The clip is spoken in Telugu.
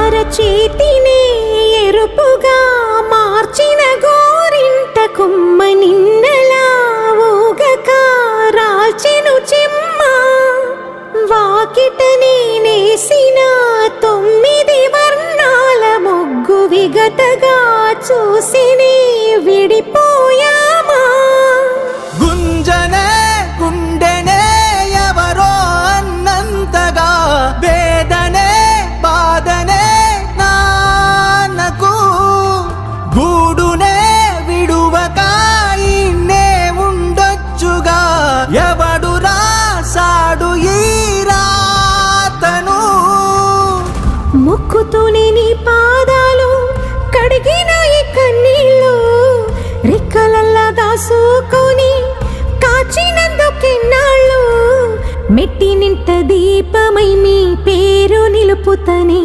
అరచేతినే ఎరుపుగా మార్చిన గోరింట కొమ్మ నిన్నలా ఊగక రాల్చెను చెమ్మ వాకిట నేనేసిన 9 వర్ణాల ముగ్గు విగతగా చూసినే విడిపోయామా గుంజనే గుండెనే ఎవరో అన్నంతగా వేదనే బాధనే నాన్నకు గూడునే విడువక ఇన్నే ఉండొచ్చుగా ఎవడు రాసాడు ఈ రాతను మొక్కుతూనే నీ పాదాలు కడిగిన ఈ కన్నీళ్ళు రెక్కలల్లా దాసుకొని కాచినందుకెన్నాళ్ళు మెట్టి నింట దీపమై మీ పేరు నిలుపుతనే